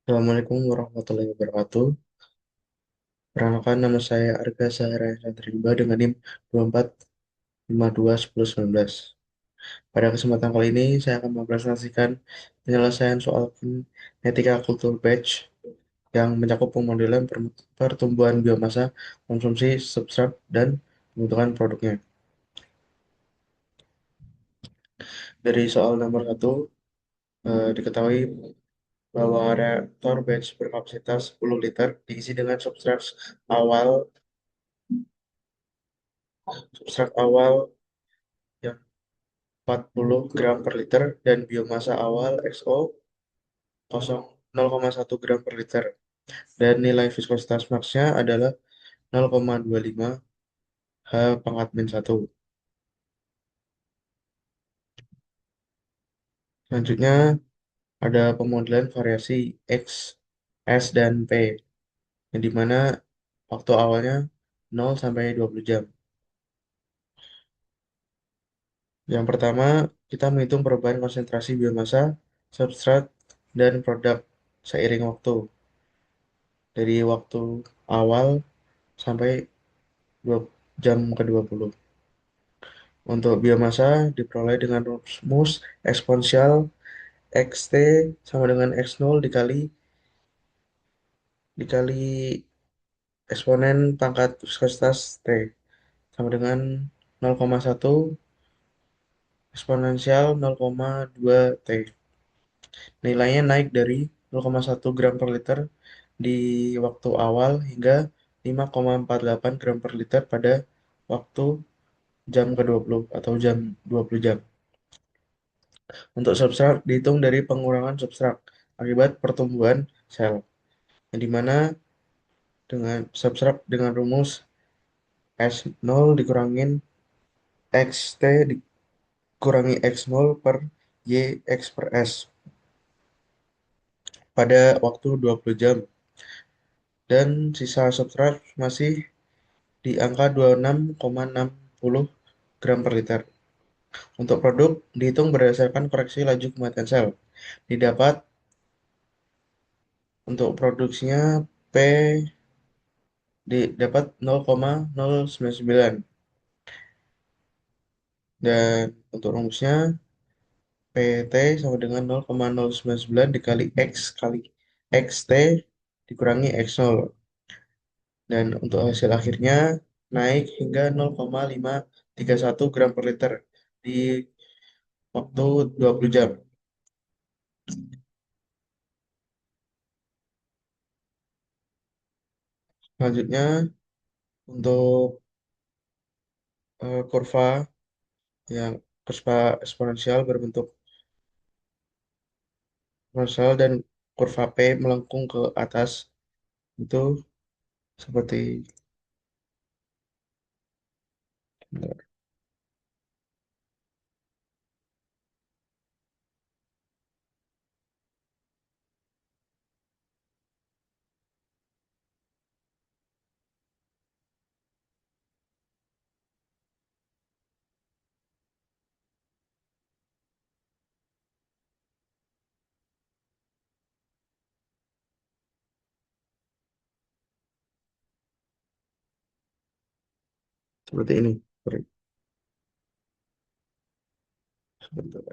Assalamualaikum warahmatullahi wabarakatuh. Perkenalkan nama saya Arga Sahara Santriba dengan NIM 24521019. Pada kesempatan kali ini saya akan mempresentasikan penyelesaian soal kinetika kultur batch yang mencakup pemodelan pertumbuhan biomasa, konsumsi substrat, dan pembentukan produknya. Dari soal nomor satu, diketahui bahwa reaktor batch berkapasitas 10 liter diisi dengan substrat awal yang 40 gram per liter dan biomasa awal XO 0,1 gram per liter. Dan nilai viskositas maksnya adalah 0,25 H pangkat min 1. Selanjutnya ada pemodelan variasi X, S, dan P, yang dimana waktu awalnya 0 sampai 20 jam. Yang pertama, kita menghitung perubahan konsentrasi biomasa, substrat, dan produk seiring waktu. Dari waktu awal sampai 2 jam ke-20. Untuk biomasa diperoleh dengan rumus eksponensial Xt sama dengan X0 dikali eksponen pangkat viskositas T sama dengan 0,1 eksponensial 0,2 T. Nilainya naik dari 0,1 gram per liter di waktu awal hingga 5,48 gram per liter pada waktu jam ke-20 atau jam 20 jam. Untuk substrat dihitung dari pengurangan substrat akibat pertumbuhan sel, yang dimana dengan substrat dengan rumus S0 dikurangin XT dikurangi X0 per Y X per S pada waktu 20 jam. Dan sisa substrat masih di angka 26,60 gram per liter. Untuk produk dihitung berdasarkan koreksi laju kematian sel. Didapat untuk produksinya P didapat 0,099 dan untuk rumusnya PT sama dengan 0,099 dikali X kali XT dikurangi X0 dan untuk hasil akhirnya naik hingga 0,531 gram per liter di waktu 20 jam. Selanjutnya untuk kurva yang kurva eksponensial berbentuk eksponensial dan kurva P melengkung ke atas itu seperti seperti ini. Sebentar.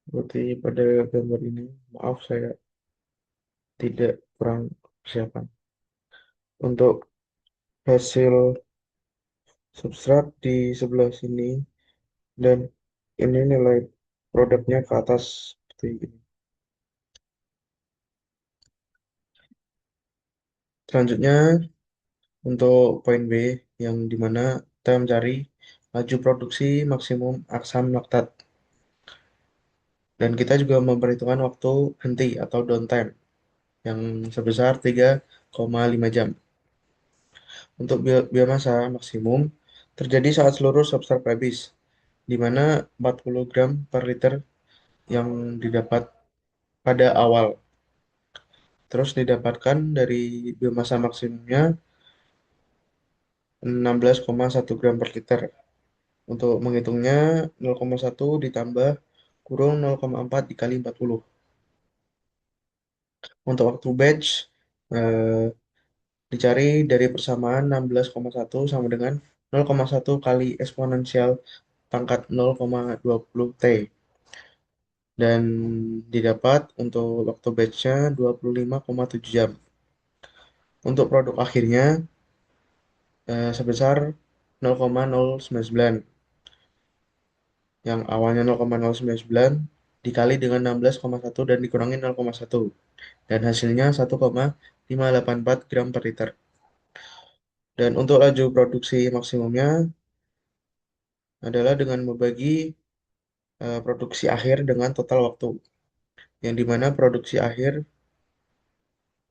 Seperti pada gambar ini, maaf saya tidak kurang persiapan. Untuk hasil substrat di sebelah sini dan ini nilai produknya ke atas seperti ini. Selanjutnya untuk poin B yang dimana kita mencari laju produksi maksimum asam laktat dan kita juga memperhitungkan waktu henti atau downtime yang sebesar 3,5 jam. Untuk biomasa maksimum terjadi saat seluruh substrat habis, di mana 40 gram per liter yang didapat pada awal. Terus didapatkan dari biomasa maksimumnya 16,1 gram per liter. Untuk menghitungnya 0,1 ditambah kurung 0,4 dikali 40. Untuk waktu batch eh, dicari dari persamaan 16,1 sama dengan 0,1 kali eksponensial pangkat 0,20 T. Dan didapat untuk waktu batchnya 25,7 jam. Untuk produk akhirnya sebesar 0,099, yang awalnya 0,099 dikali dengan 16,1 dan dikurangi 0,1, dan hasilnya 1,584 gram per liter. Dan untuk laju produksi maksimumnya adalah dengan membagi produksi akhir dengan total waktu, yang dimana produksi akhir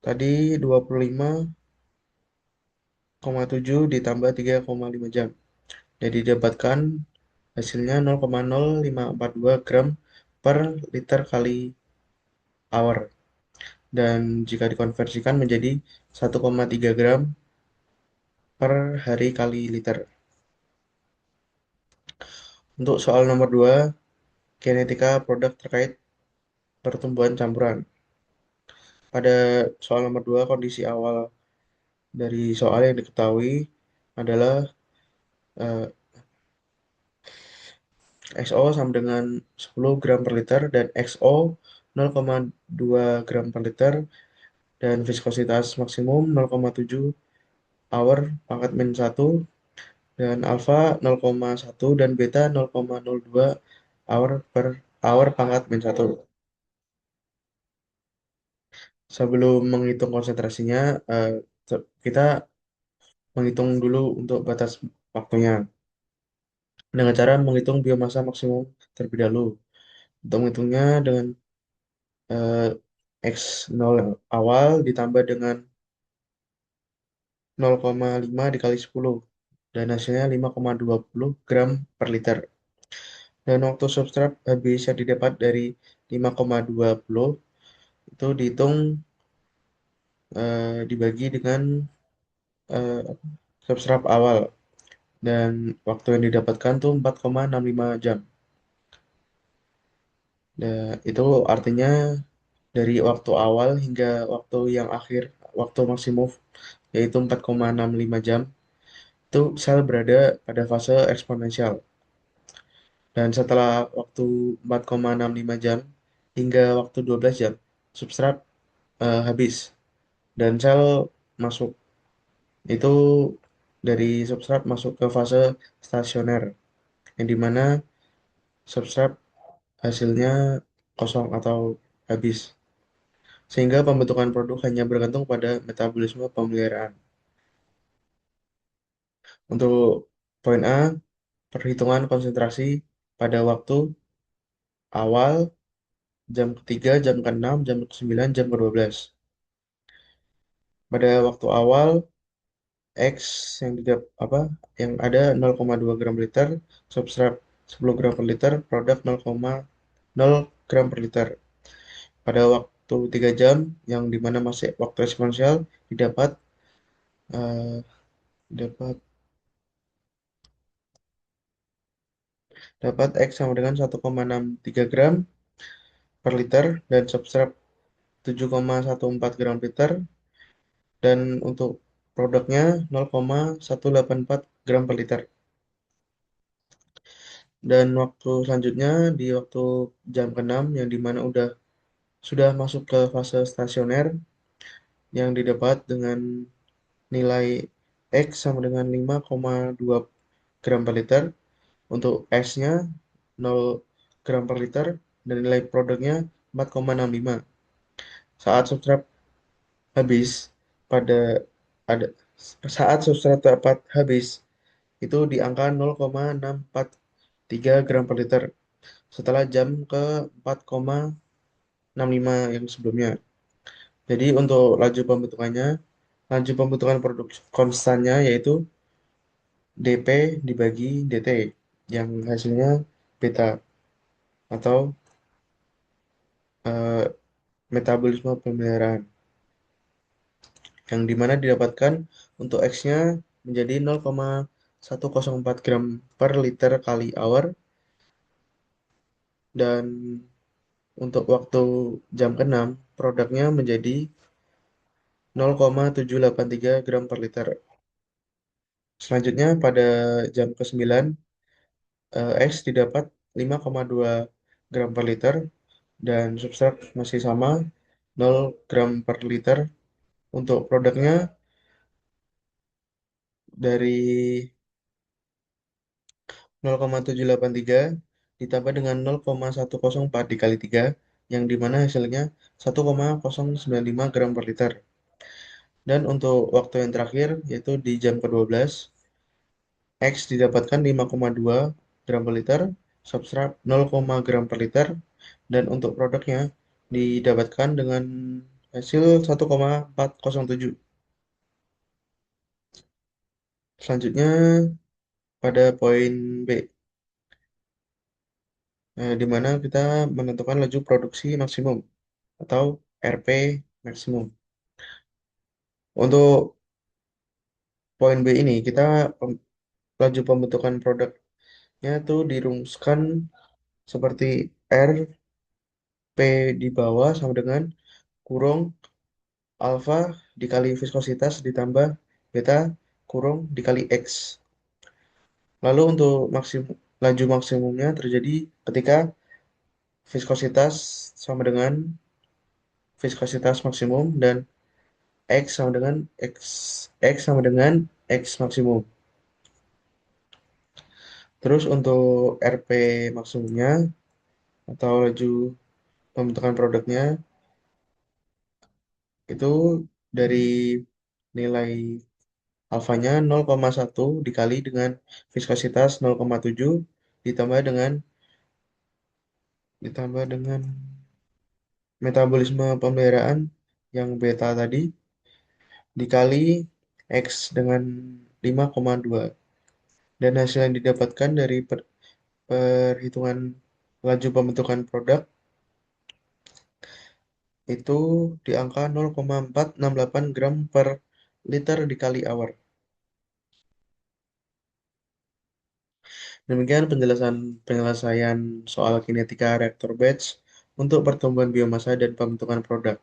tadi 25,7 ditambah 3,5 jam. Jadi didapatkan hasilnya 0,0542 gram per liter kali hour. Dan jika dikonversikan menjadi 1,3 gram per hari kali liter. Untuk soal nomor 2, kinetika produk terkait pertumbuhan campuran. Pada soal nomor 2, kondisi awal dari soal yang diketahui adalah eh, XO sama dengan 10 gram per liter dan XO 0,2 gram per liter, dan viskositas maksimum 0,7 hour pangkat min 1, dan alfa 0,1 dan beta 0,02 hour per hour pangkat min 1. Sebelum menghitung konsentrasinya, kita menghitung dulu untuk batas waktunya dengan cara menghitung biomasa maksimum terlebih dahulu. Untuk menghitungnya dengan eh, X0 awal ditambah dengan 0,5 dikali 10, dan hasilnya 5,20 gram per liter. Dan waktu substrat habis yang didapat dari 5,20 itu dihitung dibagi dengan eh, substrat awal, dan waktu yang didapatkan tuh 4,65 jam. Nah, itu artinya dari waktu awal hingga waktu yang akhir, waktu maksimum yaitu 4,65 jam, itu sel berada pada fase eksponensial. Dan setelah waktu 4,65 jam hingga waktu 12 jam, substrat habis dan sel masuk. Itu dari substrat masuk ke fase stasioner, yang dimana substrat hasilnya kosong atau habis. Sehingga pembentukan produk hanya bergantung pada metabolisme pemeliharaan. Untuk poin A, perhitungan konsentrasi pada waktu awal, jam ketiga, jam ke-6, jam ke-9, jam ke-12. Pada waktu awal, X yang tidak apa yang ada 0,2 gram per liter, substrat 10 gram per liter, produk 0,0 gram per liter. Pada waktu 3 jam yang dimana masih waktu eksponensial didapat eh, dapat dapat X sama dengan 1,63 gram per liter dan substrat 7,14 gram per liter, dan untuk produknya 0,184 gram per liter. Dan waktu selanjutnya di waktu jam ke-6 yang dimana sudah masuk ke fase stasioner, yang didapat dengan nilai X sama dengan 5,2 gram per liter, untuk S-nya 0 gram per liter, dan nilai produknya 4,65. Saat substrat habis pada ada saat substrat dapat habis itu di angka 0,643 gram per liter setelah jam ke 4,65 yang sebelumnya. Jadi untuk laju pembentukan produk konstannya yaitu dP dibagi dt, yang hasilnya beta atau eh, metabolisme pemeliharaan. yang dimana didapatkan untuk X-nya menjadi 0,104 gram per liter kali hour, dan untuk waktu jam ke-6 produknya menjadi 0,783 gram per liter. Selanjutnya pada jam ke-9 X didapat 5,2 gram per liter dan substrat masih sama 0 gram per liter. Untuk produknya dari 0,783 ditambah dengan 0,104 dikali 3 yang dimana hasilnya 1,095 gram per liter. Dan untuk waktu yang terakhir yaitu di jam ke-12 X didapatkan 5,2 gram per liter, substrat 0, gram per liter, dan untuk produknya didapatkan dengan hasil 1,407. Selanjutnya pada poin B, di mana kita menentukan laju produksi maksimum atau RP maksimum. Untuk poin B ini kita laju pembentukan produknya tuh dirumuskan seperti R P di bawah sama dengan kurung alfa dikali viskositas ditambah beta kurung dikali X. Lalu untuk laju maksimumnya terjadi ketika viskositas sama dengan viskositas maksimum dan X sama dengan X sama dengan X maksimum. Terus untuk RP maksimumnya atau laju pembentukan produknya itu dari nilai alfanya 0,1 dikali dengan viskositas 0,7 ditambah dengan ditambah dengan metabolisme pemeliharaan yang beta tadi dikali X dengan 5,2, dan hasil yang didapatkan dari perhitungan laju pembentukan produk itu di angka 0,468 gram per liter dikali hour. Demikian penyelesaian soal kinetika reaktor batch untuk pertumbuhan biomasa dan pembentukan produk.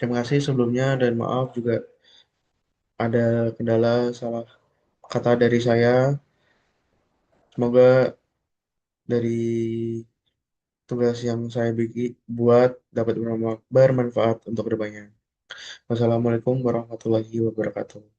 Terima kasih sebelumnya dan maaf juga ada kendala salah kata dari saya. Semoga dari tugas yang saya buat dapat bermanfaat untuk kedepannya. Wassalamualaikum warahmatullahi wabarakatuh.